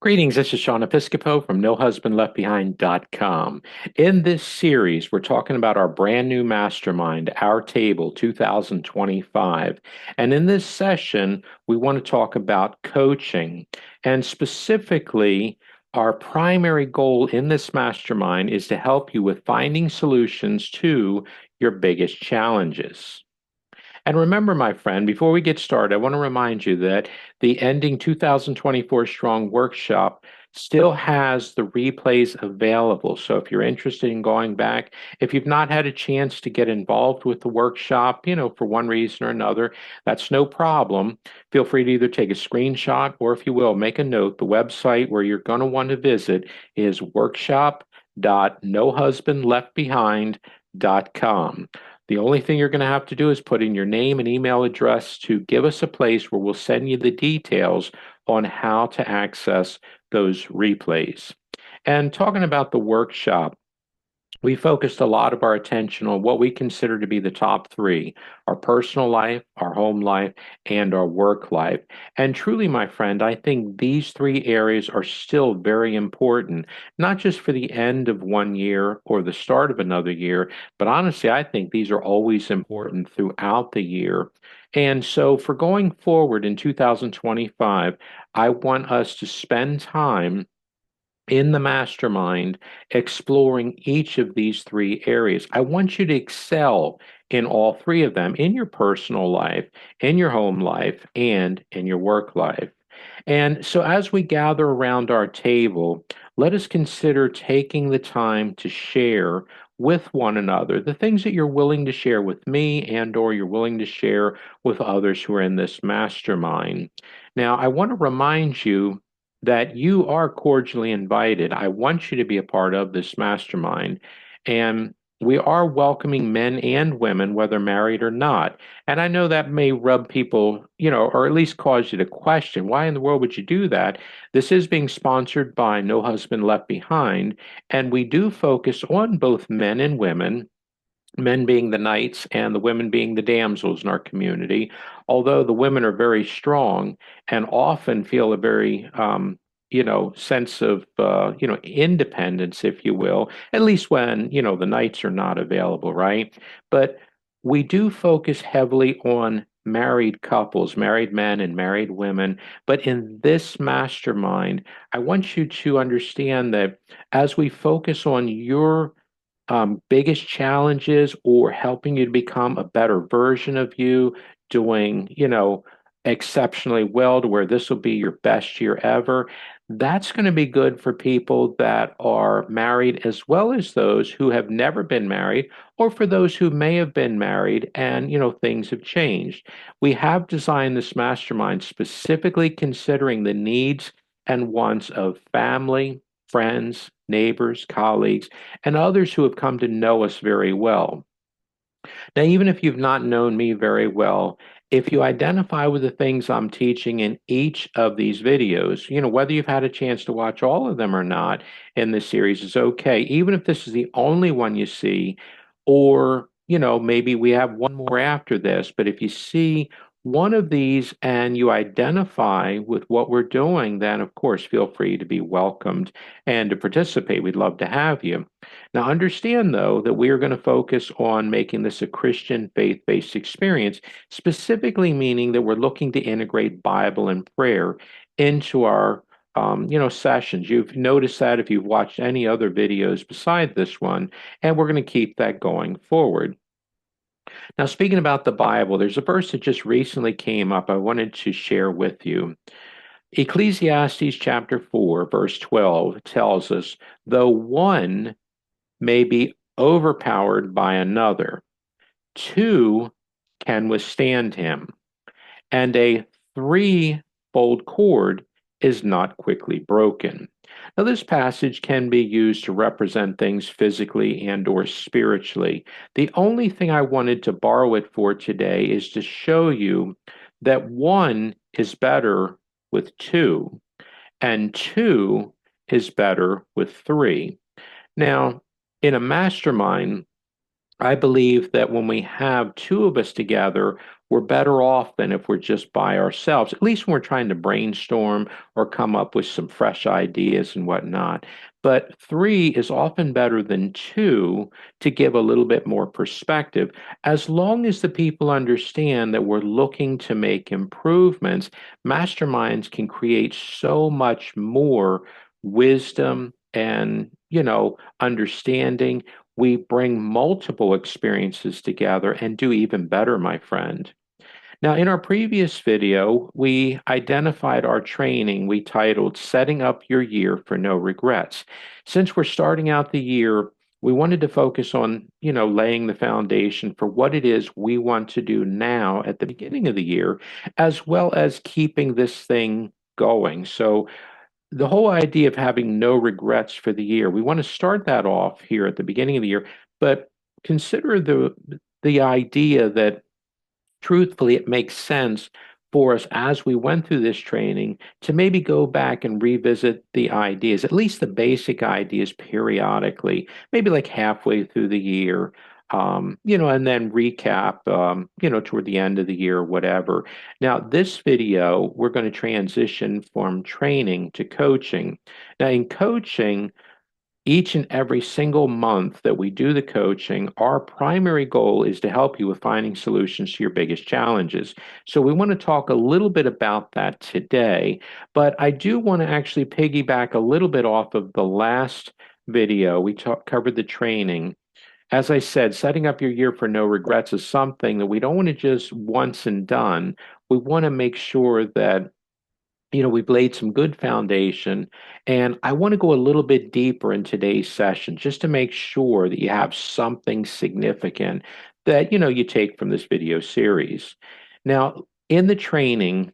Greetings, this is Sean Episcopo from NoHusbandLeftBehind.com. In this series, we're talking about our brand new mastermind, Our Table 2025. And in this session, we want to talk about coaching. And specifically, our primary goal in this mastermind is to help you with finding solutions to your biggest challenges. And remember, my friend, before we get started, I want to remind you that the Ending 2024 Strong workshop still has the replays available. So if you're interested in going back, if you've not had a chance to get involved with the workshop, for one reason or another, that's no problem. Feel free to either take a screenshot or, if you will, make a note. The website where you're going to want to visit is workshop.nohusbandleftbehind.com. The only thing you're going to have to do is put in your name and email address to give us a place where we'll send you the details on how to access those replays. And talking about the workshop, we focused a lot of our attention on what we consider to be the top three: our personal life, our home life, and our work life. And truly, my friend, I think these three areas are still very important, not just for the end of one year or the start of another year, but honestly, I think these are always important throughout the year. And so, for going forward in 2025, I want us to spend time in the mastermind exploring each of these three areas. I want you to excel in all three of them, in your personal life, in your home life, and in your work life. And so, as we gather around our table, let us consider taking the time to share with one another the things that you're willing to share with me and or you're willing to share with others who are in this mastermind. Now, I want to remind you that you are cordially invited. I want you to be a part of this mastermind. And we are welcoming men and women, whether married or not. And I know that may rub people, or at least cause you to question, why in the world would you do that? This is being sponsored by No Husband Left Behind, and we do focus on both men and women, men being the knights and the women being the damsels in our community, although the women are very strong and often feel a very sense of independence, if you will, at least when the knights are not available, right? But we do focus heavily on married couples, married men and married women. But in this mastermind, I want you to understand that as we focus on your biggest challenges or helping you to become a better version of you, doing, exceptionally well to where this will be your best year ever. That's going to be good for people that are married as well as those who have never been married, or for those who may have been married and, things have changed. We have designed this mastermind specifically considering the needs and wants of family, friends, neighbors, colleagues, and others who have come to know us very well. Now, even if you've not known me very well, if you identify with the things I'm teaching in each of these videos, whether you've had a chance to watch all of them or not in this series is okay. Even if this is the only one you see, or, maybe we have one more after this, but if you see one of these and you identify with what we're doing, then of course, feel free to be welcomed and to participate. We'd love to have you. Now, understand, though, that we are going to focus on making this a Christian faith-based experience, specifically meaning that we're looking to integrate Bible and prayer into our sessions. You've noticed that if you've watched any other videos beside this one, and we're going to keep that going forward. Now, speaking about the Bible, there's a verse that just recently came up I wanted to share with you. Ecclesiastes chapter 4, verse 12 tells us, though one may be overpowered by another, two can withstand him, and a threefold cord is not quickly broken. Now, this passage can be used to represent things physically and or spiritually. The only thing I wanted to borrow it for today is to show you that one is better with two, and two is better with three. Now, in a mastermind, I believe that when we have two of us together, we're better off than if we're just by ourselves, at least when we're trying to brainstorm or come up with some fresh ideas and whatnot. But three is often better than two to give a little bit more perspective, as long as the people understand that we're looking to make improvements. Masterminds can create so much more wisdom and, understanding. We bring multiple experiences together and do even better, my friend. Now, in our previous video, we identified our training we titled Setting Up Your Year for No Regrets. Since we're starting out the year, we wanted to focus on, laying the foundation for what it is we want to do now at the beginning of the year, as well as keeping this thing going. So, the whole idea of having no regrets for the year, we want to start that off here at the beginning of the year, but consider the idea that truthfully, it makes sense for us as we went through this training to maybe go back and revisit the ideas, at least the basic ideas periodically, maybe like halfway through the year, and then recap, toward the end of the year, whatever. Now, this video, we're going to transition from training to coaching. Now, in coaching, each and every single month that we do the coaching, our primary goal is to help you with finding solutions to your biggest challenges. So, we want to talk a little bit about that today, but I do want to actually piggyback a little bit off of the last video. We covered the training. As I said, setting up your year for no regrets is something that we don't want to just once and done. We want to make sure that we've laid some good foundation, and I want to go a little bit deeper in today's session just to make sure that you have something significant that, you take from this video series. Now, in the training,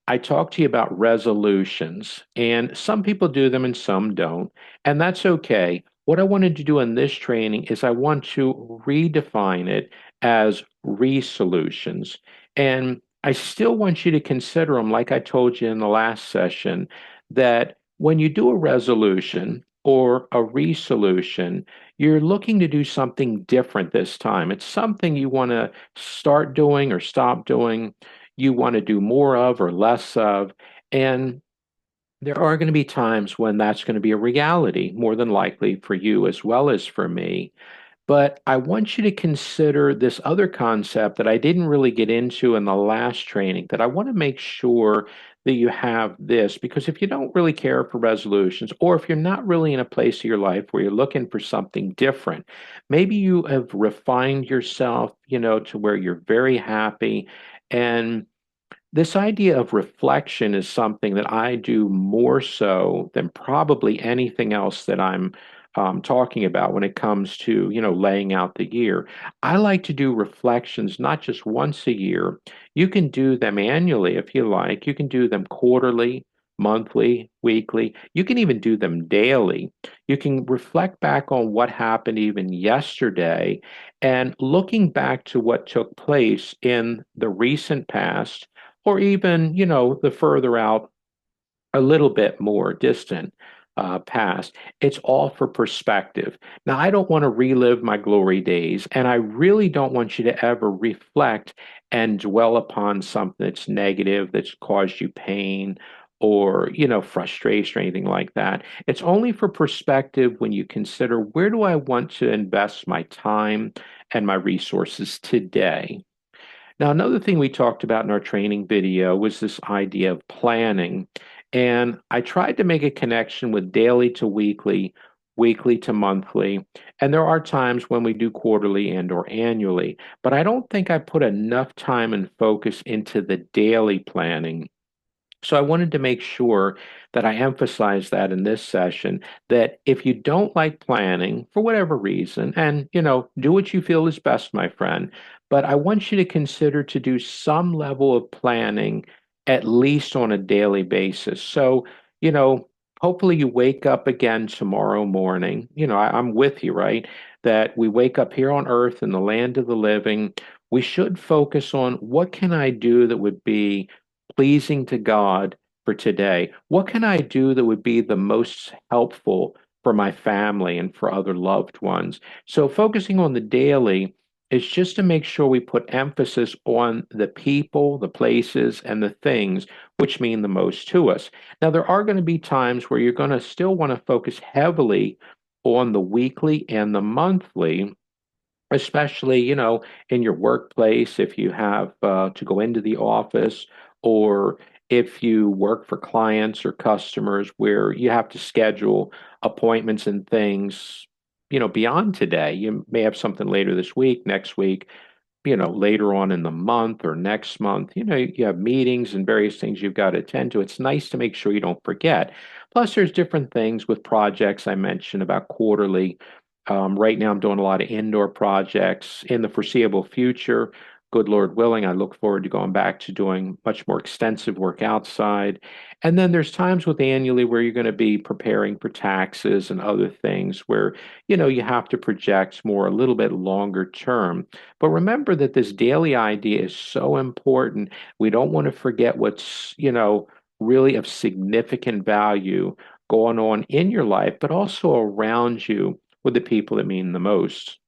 I talked to you about resolutions, and some people do them and some don't, and that's okay. What I wanted to do in this training is I want to redefine it as resolutions. And I still want you to consider them, like I told you in the last session, that when you do a resolution or a resolution, you're looking to do something different this time. It's something you want to start doing or stop doing, you want to do more of or less of. And there are going to be times when that's going to be a reality, more than likely for you as well as for me. But I want you to consider this other concept that I didn't really get into in the last training, that I want to make sure that you have this, because if you don't really care for resolutions, or if you're not really in a place of your life where you're looking for something different, maybe you have refined yourself, to where you're very happy. And this idea of reflection is something that I do more so than probably anything else that I'm talking about when it comes to, laying out the year. I like to do reflections not just once a year. You can do them annually if you like. You can do them quarterly, monthly, weekly. You can even do them daily. You can reflect back on what happened even yesterday and looking back to what took place in the recent past, or even, the further out, a little bit more distant past. It's all for perspective. Now, I don't want to relive my glory days, and I really don't want you to ever reflect and dwell upon something that's negative, that's caused you pain or, frustration or anything like that. It's only for perspective when you consider, where do I want to invest my time and my resources today? Now, another thing we talked about in our training video was this idea of planning. And I tried to make a connection with daily to weekly, weekly to monthly. And there are times when we do quarterly and or annually, but I don't think I put enough time and focus into the daily planning. So I wanted to make sure that I emphasize that in this session, that if you don't like planning for whatever reason, and do what you feel is best, my friend, but I want you to consider to do some level of planning at least on a daily basis. So, you know, hopefully you wake up again tomorrow morning. I'm with you, right? That we wake up here on earth in the land of the living. We should focus on, what can I do that would be pleasing to God for today? What can I do that would be the most helpful for my family and for other loved ones? So, focusing on the daily, is just to make sure we put emphasis on the people, the places, and the things which mean the most to us. Now, there are going to be times where you're going to still want to focus heavily on the weekly and the monthly, especially, in your workplace, if you have to go into the office, or if you work for clients or customers where you have to schedule appointments and things, beyond today. You may have something later this week, next week, later on in the month or next month. You have meetings and various things you've got to attend to. It's nice to make sure you don't forget. Plus, there's different things with projects I mentioned about quarterly. Right now, I'm doing a lot of indoor projects. In the foreseeable future, good Lord willing, I look forward to going back to doing much more extensive work outside. And then there's times with annually where you're going to be preparing for taxes and other things where, you have to project more a little bit longer term. But remember that this daily idea is so important. We don't want to forget what's, really of significant value going on in your life, but also around you with the people that mean the most.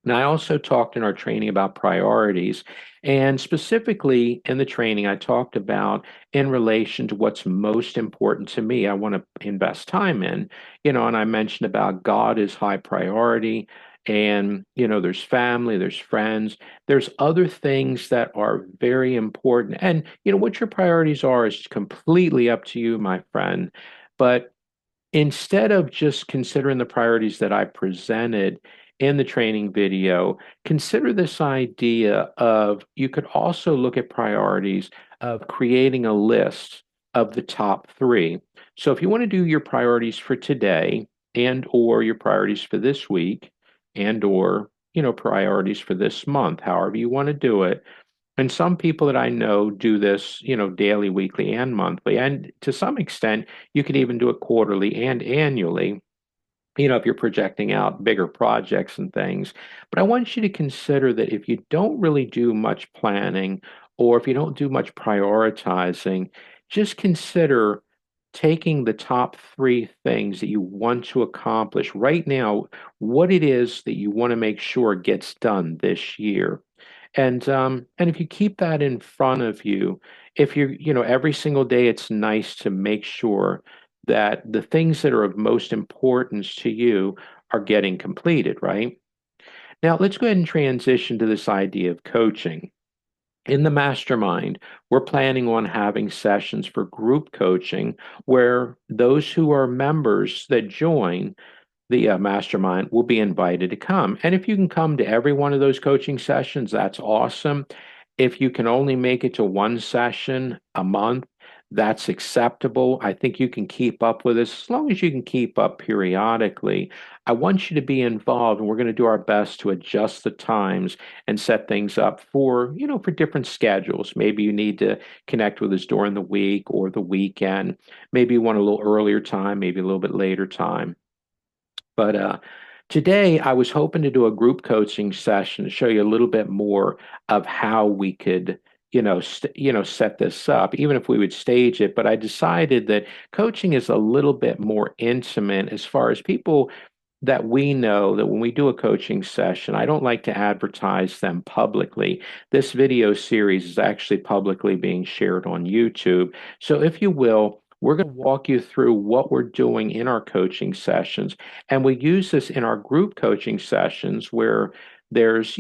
And I also talked in our training about priorities. And specifically in the training, I talked about in relation to what's most important to me, I want to invest time in, and I mentioned about God is high priority. And, there's family, there's friends, there's other things that are very important. And, what your priorities are is completely up to you, my friend. But instead of just considering the priorities that I presented in the training video, consider this idea of you could also look at priorities of creating a list of the top three. So if you want to do your priorities for today and or your priorities for this week and or priorities for this month, however you want to do it, and some people that I know do this, daily, weekly, and monthly. And to some extent, you could even do it quarterly and annually, if you're projecting out bigger projects and things. But I want you to consider that if you don't really do much planning or if you don't do much prioritizing, just consider taking the top three things that you want to accomplish right now, what it is that you want to make sure gets done this year. And if you keep that in front of you, if you're, every single day, it's nice to make sure that the things that are of most importance to you are getting completed, right? Now, let's go ahead and transition to this idea of coaching. In the mastermind, we're planning on having sessions for group coaching where those who are members that join the mastermind will be invited to come. And if you can come to every one of those coaching sessions, that's awesome. If you can only make it to one session a month, that's acceptable. I think you can keep up with this as long as you can keep up periodically. I want you to be involved, and we're going to do our best to adjust the times and set things up for, for different schedules. Maybe you need to connect with us during the week or the weekend. Maybe you want a little earlier time, maybe a little bit later time. But today, I was hoping to do a group coaching session to show you a little bit more of how we could, set this up, even if we would stage it. But I decided that coaching is a little bit more intimate as far as people that we know that when we do a coaching session, I don't like to advertise them publicly. This video series is actually publicly being shared on YouTube. So if you will, we're going to walk you through what we're doing in our coaching sessions. And we use this in our group coaching sessions where there's,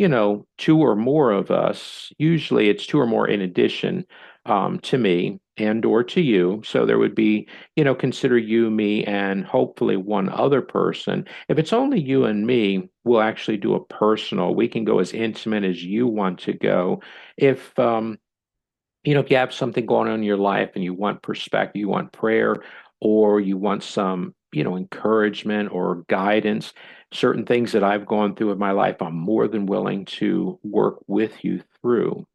two or more of us. Usually it's two or more in addition to me and or to you. So there would be, consider you, me, and hopefully one other person. If it's only you and me, we'll actually do a personal. We can go as intimate as you want to go. If if you have something going on in your life and you want perspective, you want prayer, or you want some, encouragement or guidance, certain things that I've gone through in my life, I'm more than willing to work with you through.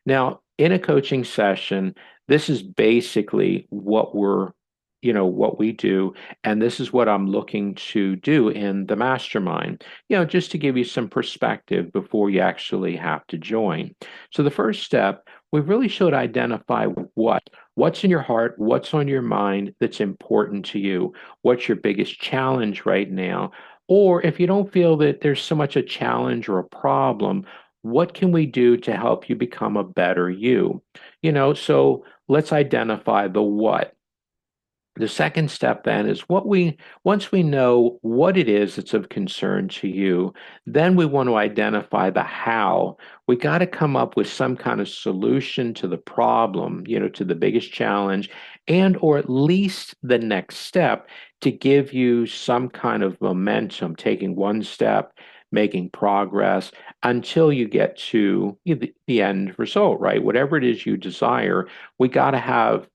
Now, in a coaching session, this is basically what we do. And this is what I'm looking to do in the mastermind, just to give you some perspective before you actually have to join. So the first step, we really should identify what's in your heart, what's on your mind that's important to you, what's your biggest challenge right now, Or if you don't feel that there's so much a challenge or a problem, what can we do to help you become a better you? So let's identify the what. The second step then is once we know what it is that's of concern to you, then we want to identify the how. We got to come up with some kind of solution to the problem, to the biggest challenge, and or at least the next step to give you some kind of momentum, taking one step, making progress until you get to the end result, right? Whatever it is you desire, we got to have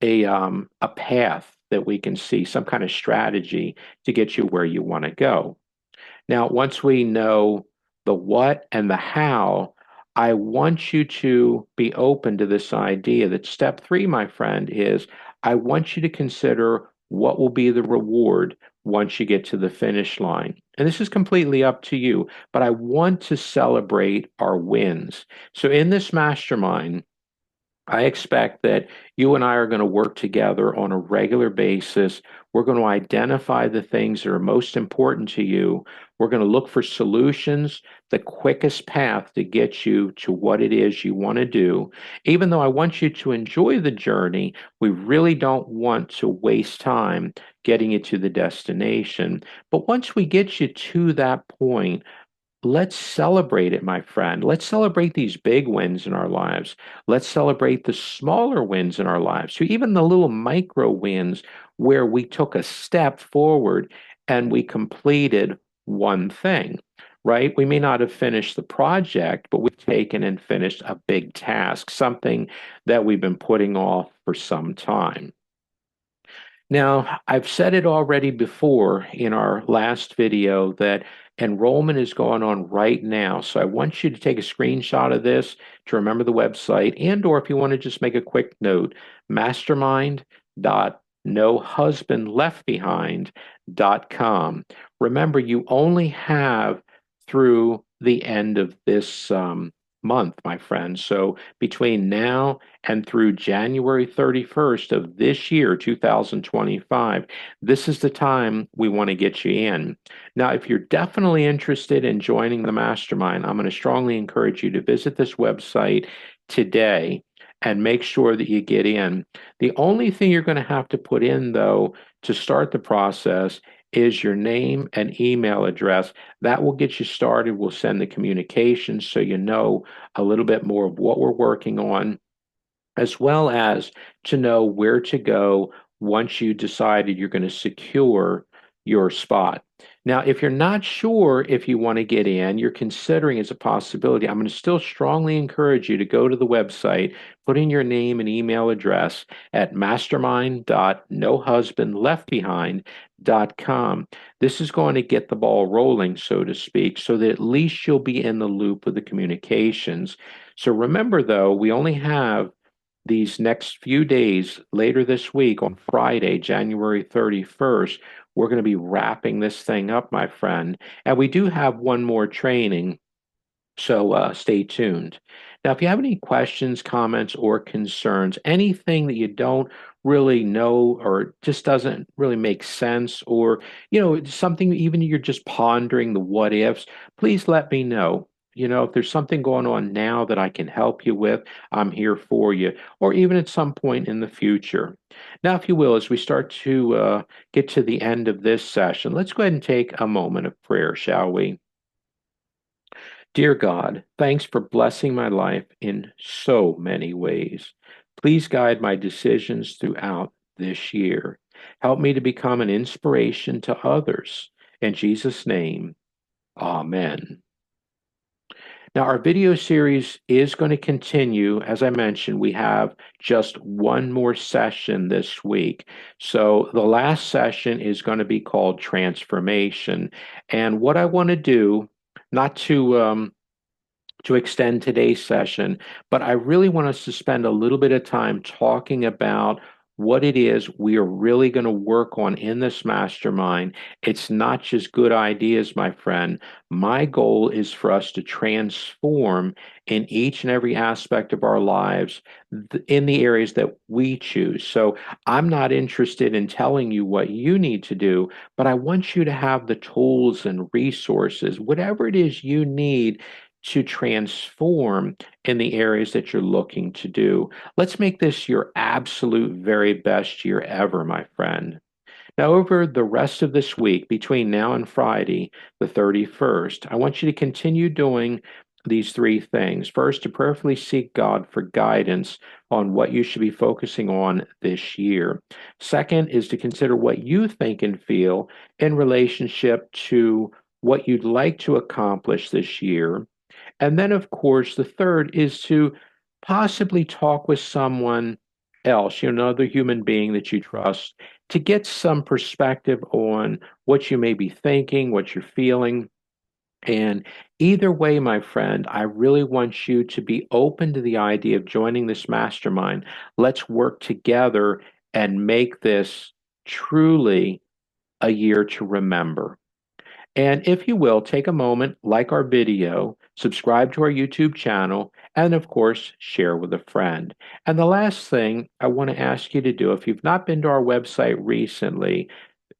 a path that we can see, some kind of strategy to get you where you want to go. Now, once we know the what and the how, I want you to be open to this idea that step three, my friend, is I want you to consider what will be the reward once you get to the finish line. And this is completely up to you, but I want to celebrate our wins. So in this mastermind, I expect that you and I are going to work together on a regular basis. We're going to identify the things that are most important to you. We're going to look for solutions, the quickest path to get you to what it is you want to do. Even though I want you to enjoy the journey, we really don't want to waste time getting you to the destination. But once we get you to that point, let's celebrate it, my friend. Let's celebrate these big wins in our lives. Let's celebrate the smaller wins in our lives. So even the little micro wins where we took a step forward and we completed one thing, right? We may not have finished the project, but we've taken and finished a big task, something that we've been putting off for some time. Now, I've said it already before in our last video that enrollment is going on right now. So I want you to take a screenshot of this to remember the website, and or if you want to just make a quick note, mastermind.nohusbandleftbehind.com. Remember, you only have through the end of this month, my friend. So between now and through January 31st of this year, 2025, this is the time we want to get you in. Now, if you're definitely interested in joining the mastermind, I'm going to strongly encourage you to visit this website today and make sure that you get in. The only thing you're going to have to put in, though, to start the process is your name and email address. That will get you started. We'll send the communications so you know a little bit more of what we're working on, as well as to know where to go once you decided you're going to secure your spot. Now, if you're not sure if you want to get in, you're considering as a possibility, I'm going to still strongly encourage you to go to the website, put in your name and email address at mastermind.nohusbandleftbehind.com. This is going to get the ball rolling, so to speak, so that at least you'll be in the loop of the communications. So remember, though, we only have these next few days later this week on Friday, January 31st. We're going to be wrapping this thing up, my friend. And we do have one more training, so stay tuned. Now, if you have any questions, comments, or concerns, anything that you don't really know or just doesn't really make sense, or something even you're just pondering the what ifs, please let me know. If there's something going on now that I can help you with, I'm here for you, or even at some point in the future. Now, if you will, as we start to get to the end of this session, let's go ahead and take a moment of prayer, shall we? Dear God, thanks for blessing my life in so many ways. Please guide my decisions throughout this year. Help me to become an inspiration to others. In Jesus' name, amen. Now, our video series is going to continue. As I mentioned, we have just one more session this week. So, the last session is going to be called Transformation. And what I want to do, not to extend today's session, but I really want us to spend a little bit of time talking about what it is we are really going to work on in this mastermind. It's not just good ideas, my friend. My goal is for us to transform in each and every aspect of our lives in the areas that we choose. So I'm not interested in telling you what you need to do, but I want you to have the tools and resources, whatever it is you need to transform in the areas that you're looking to do. Let's make this your absolute very best year ever, my friend. Now, over the rest of this week, between now and Friday, the 31st, I want you to continue doing these three things. First, to prayerfully seek God for guidance on what you should be focusing on this year. Second is to consider what you think and feel in relationship to what you'd like to accomplish this year. And then, of course, the third is to possibly talk with someone else, another human being that you trust, to get some perspective on what you may be thinking, what you're feeling. And either way, my friend, I really want you to be open to the idea of joining this mastermind. Let's work together and make this truly a year to remember. And if you will, take a moment, like our video, subscribe to our YouTube channel, and of course, share with a friend. And the last thing I want to ask you to do, if you've not been to our website recently,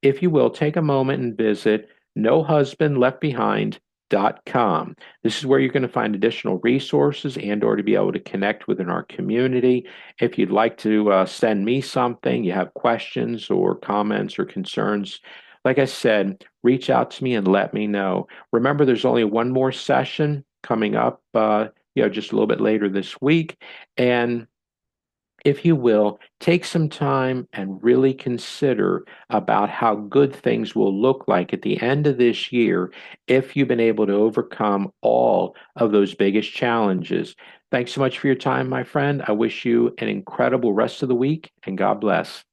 if you will, take a moment and visit nohusbandleftbehind.com. This is where you're going to find additional resources and or to be able to connect within our community. If you'd like to send me something, you have questions or comments or concerns, like I said, reach out to me and let me know. Remember, there's only one more session coming up, just a little bit later this week. And if you will, take some time and really consider about how good things will look like at the end of this year if you've been able to overcome all of those biggest challenges. Thanks so much for your time, my friend. I wish you an incredible rest of the week, and God bless.